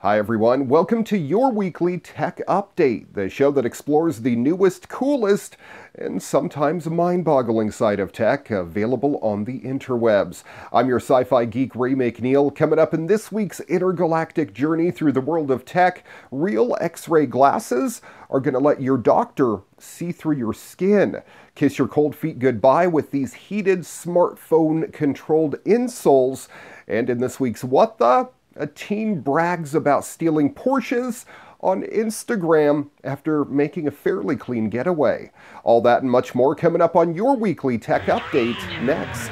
Hi everyone, welcome to your weekly tech update, the show that explores the newest, coolest, and sometimes mind-boggling side of tech available on the interwebs. I'm your sci-fi geek Ray McNeal. Coming up in this week's intergalactic journey through the world of tech, real X-ray glasses are going to let your doctor see through your skin. Kiss your cold feet goodbye with these heated smartphone-controlled insoles. And in this week's What The? A teen brags about stealing Porsches on Instagram after making a fairly clean getaway. All that and much more coming up on your weekly tech update next.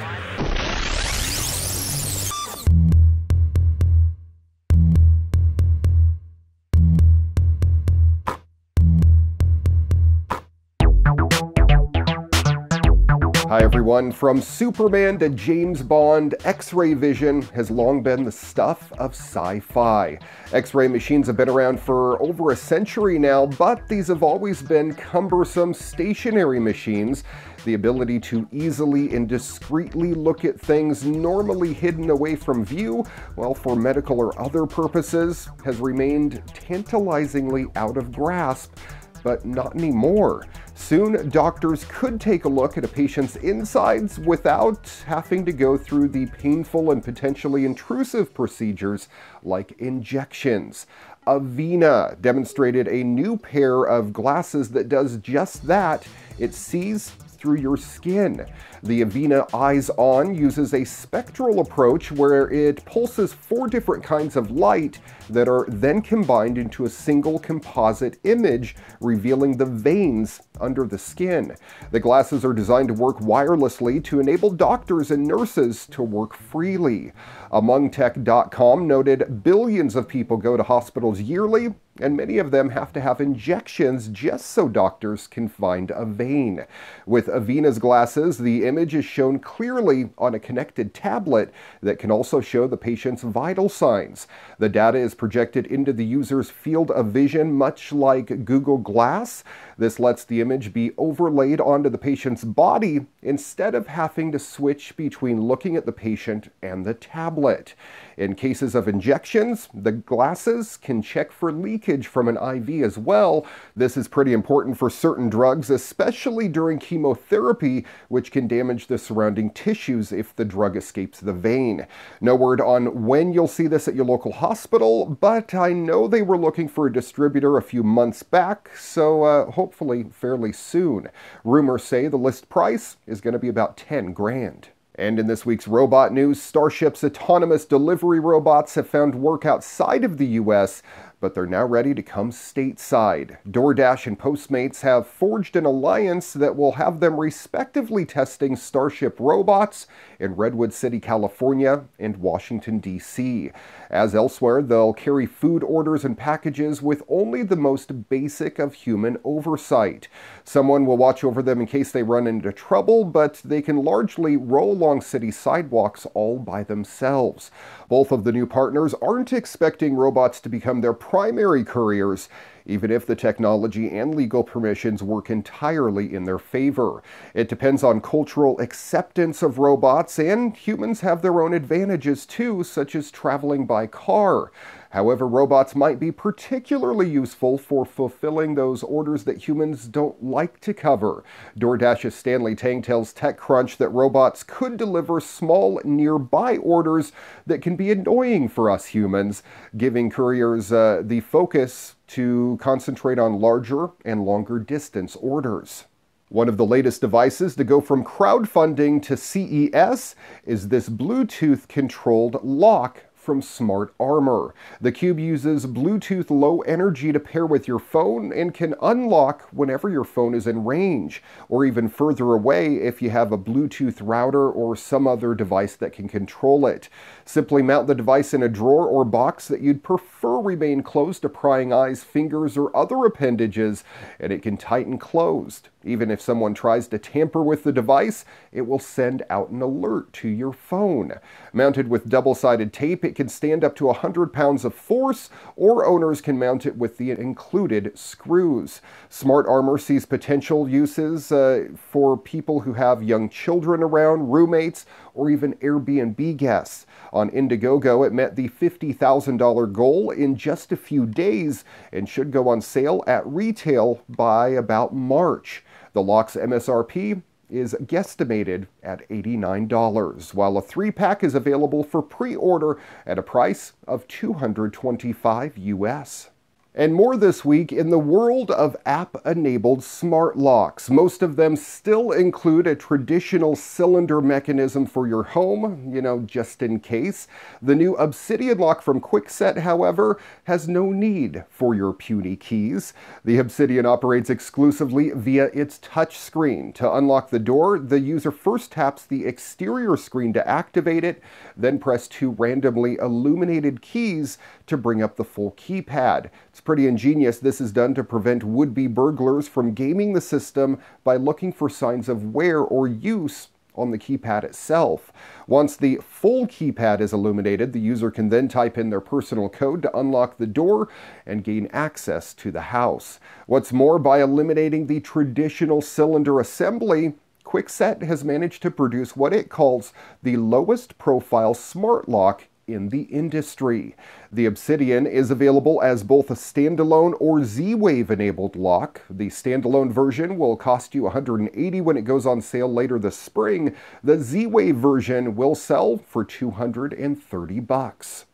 Hi everyone, from Superman to James Bond, X-ray vision has long been the stuff of sci-fi. X-ray machines have been around for over a century now, but these have always been cumbersome stationary machines. The ability to easily and discreetly look at things normally hidden away from view, well, for medical or other purposes, has remained tantalizingly out of grasp. But not anymore. Soon, doctors could take a look at a patient's insides without having to go through the painful and potentially intrusive procedures like injections. Avena demonstrated a new pair of glasses that does just that. It sees through your skin. The Avena Eyes On uses a spectral approach where it pulses 4 different kinds of light that are then combined into a single composite image, revealing the veins under the skin. The glasses are designed to work wirelessly to enable doctors and nurses to work freely. AmongTech.com noted billions of people go to hospitals yearly, and many of them have to have injections just so doctors can find a vein. With Avena's glasses, the image is shown clearly on a connected tablet that can also show the patient's vital signs. The data is projected into the user's field of vision, much like Google Glass. This lets the image be overlaid onto the patient's body instead of having to switch between looking at the patient and the tablet. In cases of injections, the glasses can check for leakage from an IV as well. This is pretty important for certain drugs, especially during chemotherapy, which can damage the surrounding tissues if the drug escapes the vein. No word on when you'll see this at your local hospital, but I know they were looking for a distributor a few months back, so hopefully fairly soon. Rumors say the list price is going to be about 10 grand. And in this week's robot news, Starship's autonomous delivery robots have found work outside of the US, but they're now ready to come stateside. DoorDash and Postmates have forged an alliance that will have them respectively testing Starship Robots in Redwood City, California, and Washington, D.C. As elsewhere, they'll carry food orders and packages with only the most basic of human oversight. Someone will watch over them in case they run into trouble, but they can largely roll along city sidewalks all by themselves. Both of the new partners aren't expecting robots to become their primary couriers, even if the technology and legal permissions work entirely in their favor. It depends on cultural acceptance of robots, and humans have their own advantages too, such as traveling by car. However, robots might be particularly useful for fulfilling those orders that humans don't like to cover. DoorDash's Stanley Tang tells TechCrunch that robots could deliver small nearby orders that can be annoying for us humans, giving couriers the focus to concentrate on larger and longer distance orders. One of the latest devices to go from crowdfunding to CES is this Bluetooth-controlled lock from Smart Armor. The Cube uses Bluetooth low energy to pair with your phone and can unlock whenever your phone is in range, or even further away if you have a Bluetooth router or some other device that can control it. Simply mount the device in a drawer or box that you'd prefer remain closed to prying eyes, fingers, or other appendages, and it can tighten closed. Even if someone tries to tamper with the device, it will send out an alert to your phone. Mounted with double-sided tape, it can stand up to 100 pounds of force, or owners can mount it with the included screws. Smart Armor sees potential uses for people who have young children around, roommates, or even Airbnb guests. On Indiegogo, it met the $50,000 goal in just a few days and should go on sale at retail by about March. The lock's MSRP is guesstimated at $89, while a 3-pack is available for pre-order at a price of $225 US. And more this week in the world of app-enabled smart locks. Most of them still include a traditional cylinder mechanism for your home, just in case. The new Obsidian lock from Kwikset, however, has no need for your puny keys. The Obsidian operates exclusively via its touch screen. To unlock the door, the user first taps the exterior screen to activate it, then press 2 randomly illuminated keys to bring up the full keypad. It's pretty ingenious. This is done to prevent would-be burglars from gaming the system by looking for signs of wear or use on the keypad itself. Once the full keypad is illuminated, the user can then type in their personal code to unlock the door and gain access to the house. What's more, by eliminating the traditional cylinder assembly, Kwikset has managed to produce what it calls the lowest profile smart lock in the industry. The Obsidian is available as both a standalone or Z-Wave enabled lock. The standalone version will cost you $180 when it goes on sale later this spring. The Z-Wave version will sell for $230.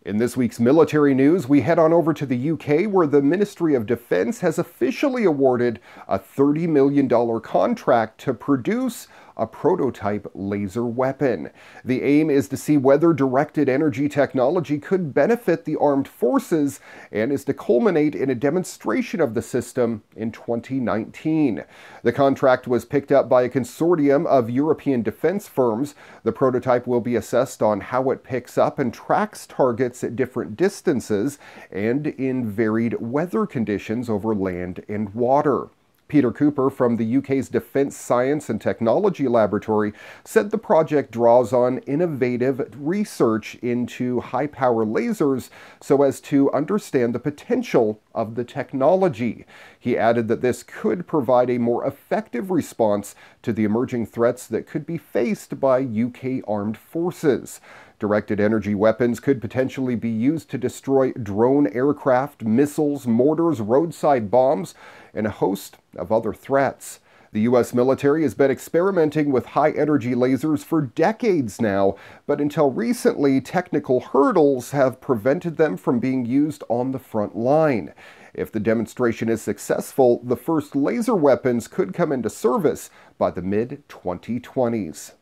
In this week's military news, we head on over to the UK, where the Ministry of Defence has officially awarded a $30 million contract to produce a prototype laser weapon. The aim is to see whether directed energy technology could benefit the armed forces and is to culminate in a demonstration of the system in 2019. The contract was picked up by a consortium of European defense firms. The prototype will be assessed on how it picks up and tracks targets at different distances and in varied weather conditions over land and water. Peter Cooper from the UK's Defence Science and Technology Laboratory said the project draws on innovative research into high-power lasers so as to understand the potential of the technology. He added that this could provide a more effective response to the emerging threats that could be faced by UK armed forces. Directed energy weapons could potentially be used to destroy drone aircraft, missiles, mortars, roadside bombs, and a host of other threats. The U.S. military has been experimenting with high-energy lasers for decades now, but until recently, technical hurdles have prevented them from being used on the front line. If the demonstration is successful, the first laser weapons could come into service by the mid-2020s.